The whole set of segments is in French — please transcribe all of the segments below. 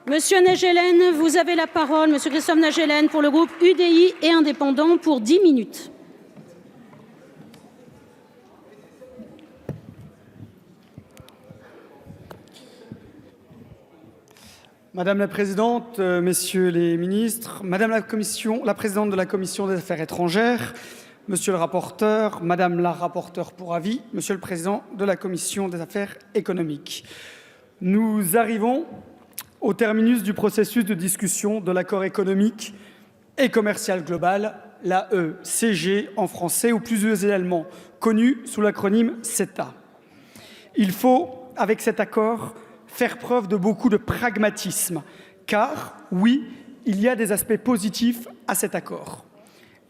Monsieur Naegelen, vous avez la parole. Monsieur Christophe Naegelen pour le groupe UDI et indépendants pour 10 minutes. Madame la Présidente, Messieurs les ministres, Madame la Présidente de la Commission des Affaires étrangères, Monsieur le rapporteur, Madame la rapporteure pour avis, Monsieur le Président de la Commission des Affaires économiques. Nous arrivons au terminus du processus de discussion de l'accord économique et commercial global, l'AECG en français, ou plus usuellement connu sous l'acronyme CETA. Il faut, avec cet accord, faire preuve de beaucoup de pragmatisme, car, oui, il y a des aspects positifs à cet accord.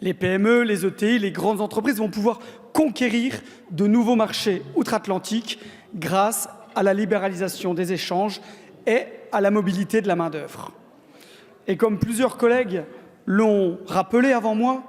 Les PME, les ETI, les grandes entreprises vont pouvoir conquérir de nouveaux marchés outre-Atlantique grâce à la libéralisation des échanges et à la mobilité de la main-d'œuvre. Et comme plusieurs collègues l'ont rappelé avant moi,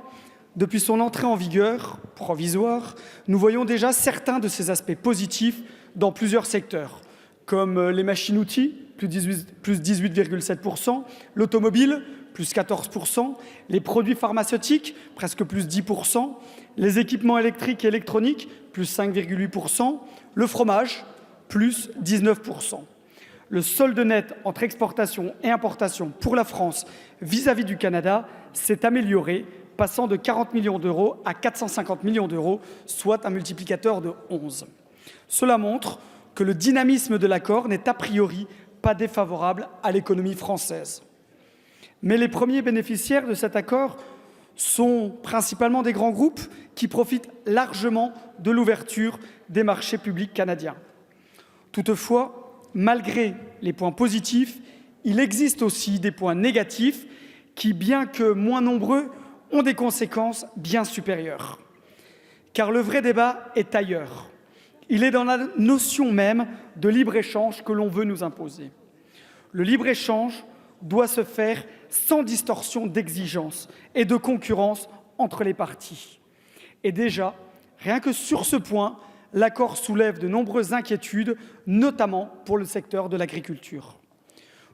depuis son entrée en vigueur provisoire, nous voyons déjà certains de ces aspects positifs dans plusieurs secteurs, comme les machines-outils, plus 18,7%, l'automobile, plus 14%, les produits pharmaceutiques, presque plus 10%, les équipements électriques et électroniques, plus 5,8%, le fromage, plus 19%. Le solde net entre exportation et importation pour la France vis-à-vis du Canada s'est amélioré, passant de 40 millions d'euros à 450 millions d'euros, soit un multiplicateur de 11. Cela montre que le dynamisme de l'accord n'est a priori pas défavorable à l'économie française. Mais les premiers bénéficiaires de cet accord sont principalement des grands groupes qui profitent largement de l'ouverture des marchés publics canadiens. Toutefois, malgré les points positifs, il existe aussi des points négatifs qui, bien que moins nombreux, ont des conséquences bien supérieures. Car le vrai débat est ailleurs. Il est dans la notion même de libre-échange que l'on veut nous imposer. Le libre-échange doit se faire sans distorsion d'exigence et de concurrence entre les parties. Et déjà, rien que sur ce point, l'accord soulève de nombreuses inquiétudes, notamment pour le secteur de l'agriculture.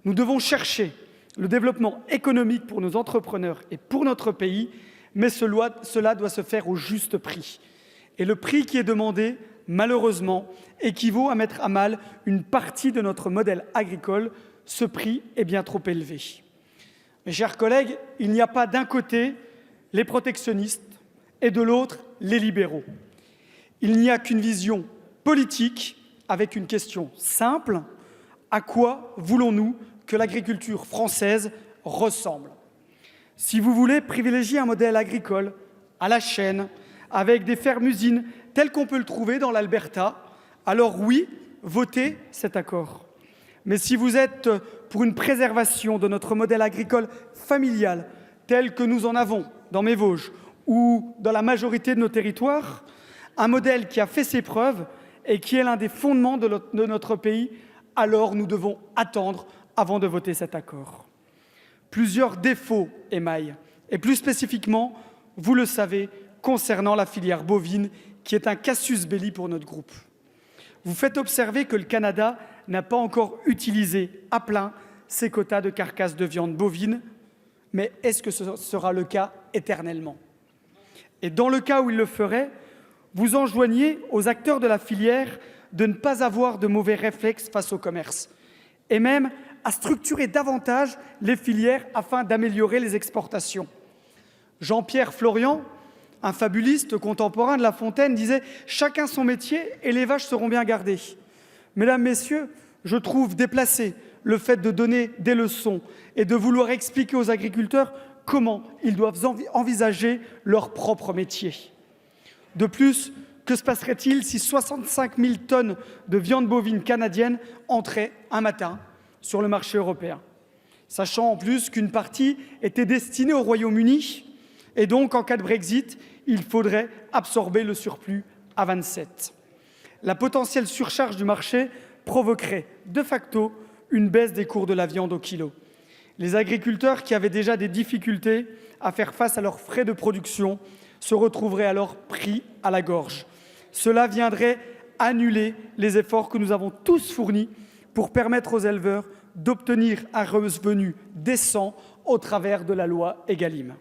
Nous devons chercher le développement économique pour nos entrepreneurs et pour notre pays, mais cela doit se faire au juste prix. Et le prix qui est demandé, malheureusement, équivaut à mettre à mal une partie de notre modèle agricole. Ce prix est bien trop élevé. Mes chers collègues, il n'y a pas d'un côté les protectionnistes et de l'autre les libéraux. Il n'y a qu'une vision politique avec une question simple. À quoi voulons-nous que l'agriculture française ressemble? Si vous voulez privilégier un modèle agricole à la chaîne, avec des fermes-usines telles qu'on peut le trouver dans l'Alberta, alors oui, votez cet accord. Mais si vous êtes pour une préservation de notre modèle agricole familial, tel que nous en avons dans mes Vosges ou dans la majorité de nos territoires, un modèle qui a fait ses preuves et qui est l'un des fondements de notre pays, alors nous devons attendre avant de voter cet accord. Plusieurs défauts émaillent, et plus spécifiquement, vous le savez, concernant la filière bovine, qui est un casus belli pour notre groupe. Vous faites observer que le Canada n'a pas encore utilisé à plein ses quotas de carcasses de viande bovine, mais est-ce que ce sera le cas éternellement? Et dans le cas où il le ferait, vous enjoignez aux acteurs de la filière de ne pas avoir de mauvais réflexes face au commerce, et même à structurer davantage les filières afin d'améliorer les exportations. Jean-Pierre Florian, un fabuliste contemporain de La Fontaine, disait « Chacun son métier et les vaches seront bien gardées ». Mesdames, Messieurs, je trouve déplacé le fait de donner des leçons et de vouloir expliquer aux agriculteurs comment ils doivent envisager leur propre métier. De plus, que se passerait-il si 65 000 tonnes de viande bovine canadienne entraient un matin sur le marché européen, sachant en plus qu'une partie était destinée au Royaume-Uni et donc, en cas de Brexit, il faudrait absorber le surplus à 27. La potentielle surcharge du marché provoquerait de facto une baisse des cours de la viande au kilo. Les agriculteurs qui avaient déjà des difficultés à faire face à leurs frais de production se retrouveraient alors pris à la gorge. Cela viendrait annuler les efforts que nous avons tous fournis pour permettre aux éleveurs d'obtenir un revenu décent au travers de la loi Egalim.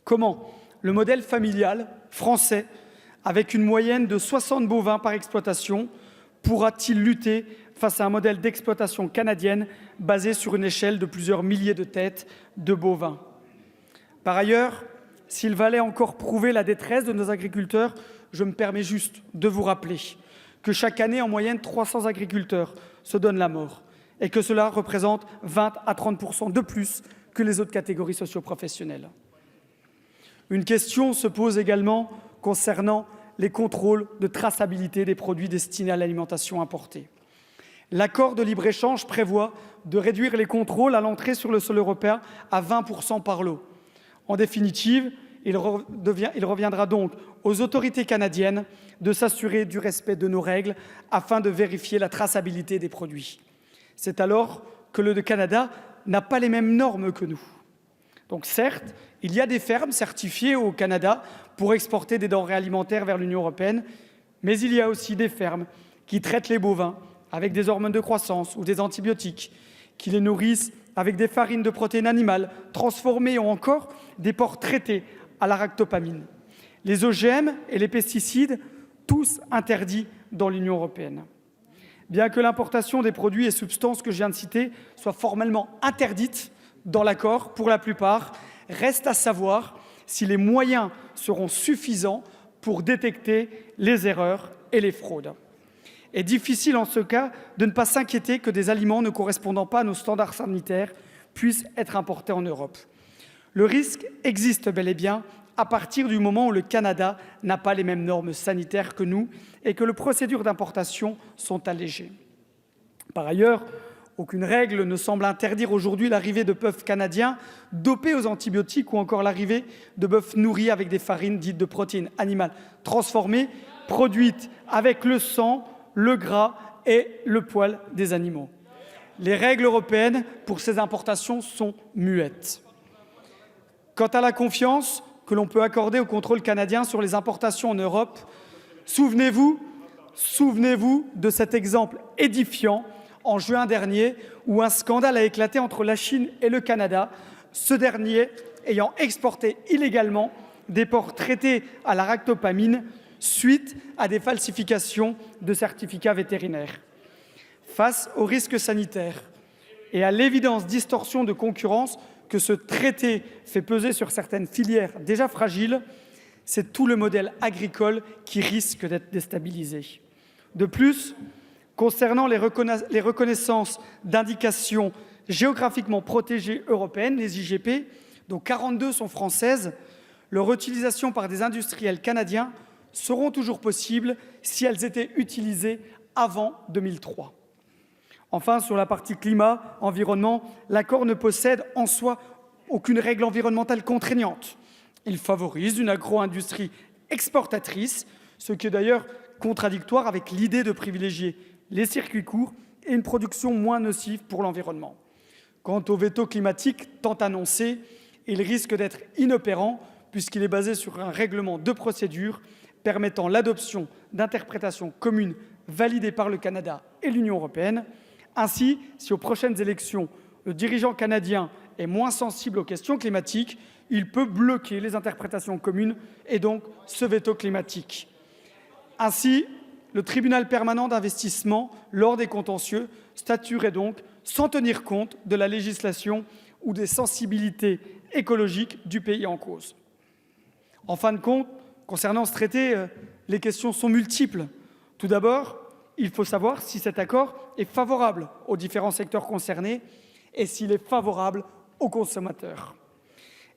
Comment le modèle familial français, avec une moyenne de 60 bovins par exploitation, pourra-t-il lutter face à un modèle d'exploitation canadienne basé sur une échelle de plusieurs milliers de têtes de bovins? Par ailleurs, s'il fallait encore prouver la détresse de nos agriculteurs, je me permets juste de vous rappeler que chaque année, en moyenne, 300 agriculteurs se donnent la mort et que cela représente 20 à 30% de plus que les autres catégories socio-professionnelles. Une question se pose également concernant les contrôles de traçabilité des produits destinés à l'alimentation importée. L'accord de libre-échange prévoit de réduire les contrôles à l'entrée sur le sol européen à 20% par lot. En définitive, il reviendra donc aux autorités canadiennes de s'assurer du respect de nos règles afin de vérifier la traçabilité des produits. C'est alors que le Canada n'a pas les mêmes normes que nous. Donc certes, il y a des fermes certifiées au Canada pour exporter des denrées alimentaires vers l'Union européenne, mais il y a aussi des fermes qui traitent les bovins avec des hormones de croissance ou des antibiotiques, qui les nourrissent avec des farines de protéines animales transformées ou encore des porcs traités à la ractopamine. Les OGM et les pesticides, tous interdits dans l'Union européenne. Bien que l'importation des produits et substances que je viens de citer soit formellement interdite dans l'accord, pour la plupart, reste à savoir si les moyens seront suffisants pour détecter les erreurs et les fraudes. Il est difficile en ce cas de ne pas s'inquiéter que des aliments ne correspondant pas à nos standards sanitaires puissent être importés en Europe. Le risque existe bel et bien à partir du moment où le Canada n'a pas les mêmes normes sanitaires que nous et que les procédures d'importation sont allégées. Par ailleurs, aucune règle ne semble interdire aujourd'hui l'arrivée de bœufs canadiens dopés aux antibiotiques ou encore l'arrivée de bœufs nourris avec des farines dites de protéines animales transformées, produites avec le sang, le gras et le poil des animaux. Les règles européennes pour ces importations sont muettes. Quant à la confiance que l'on peut accorder au contrôle canadien sur les importations en Europe, souvenez-vous de cet exemple édifiant en juin dernier où un scandale a éclaté entre la Chine et le Canada, ce dernier ayant exporté illégalement des porcs traités à la ractopamine suite à des falsifications de certificats vétérinaires. Face aux risques sanitaires et à l'évidente distorsion de concurrence que ce traité fait peser sur certaines filières déjà fragiles, c'est tout le modèle agricole qui risque d'être déstabilisé. De plus, concernant les reconnaissances d'indications géographiquement protégées européennes, les IGP, dont 42 sont françaises, leur utilisation par des industriels canadiens seront toujours possibles si elles étaient utilisées avant 2003. Enfin, sur la partie climat-environnement, l'accord ne possède en soi aucune règle environnementale contraignante. Il favorise une agro-industrie exportatrice, ce qui est d'ailleurs contradictoire avec l'idée de privilégier les circuits courts et une production moins nocive pour l'environnement. Quant au veto climatique tant annoncé, il risque d'être inopérant puisqu'il est basé sur un règlement de procédure permettant l'adoption d'interprétations communes validées par le Canada et l'Union européenne. Ainsi, si aux prochaines élections, le dirigeant canadien est moins sensible aux questions climatiques, il peut bloquer les interprétations communes et donc ce veto climatique. Ainsi, le tribunal permanent d'investissement, lors des contentieux, statuerait donc sans tenir compte de la législation ou des sensibilités écologiques du pays en cause. En fin de compte, concernant ce traité, les questions sont multiples. Tout d'abord, il faut savoir si cet accord est favorable aux différents secteurs concernés et s'il est favorable aux consommateurs.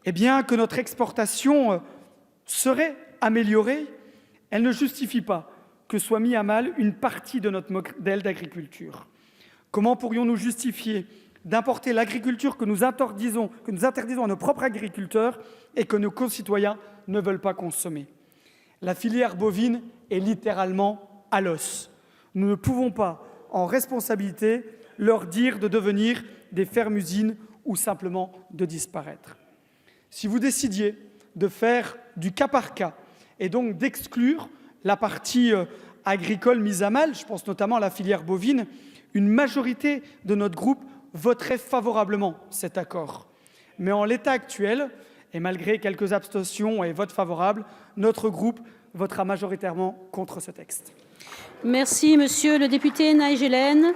Et bien que notre exportation serait améliorée, elle ne justifie pas que soit mis à mal une partie de notre modèle d'agriculture. Comment pourrions-nous justifier d'importer l'agriculture que nous interdisons à nos propres agriculteurs et que nos concitoyens ne veulent pas consommer? La filière bovine est littéralement à l'os. Nous ne pouvons pas, en responsabilité, leur dire de devenir des fermes-usines ou simplement de disparaître. Si vous décidiez de faire du cas par cas et donc d'exclure la partie agricole mise à mal, je pense notamment à la filière bovine, une majorité de notre groupe voterait favorablement cet accord. Mais en l'état actuel, et malgré quelques abstentions et votes favorables, notre groupe votera majoritairement contre ce texte. Merci, monsieur le député Naegelen.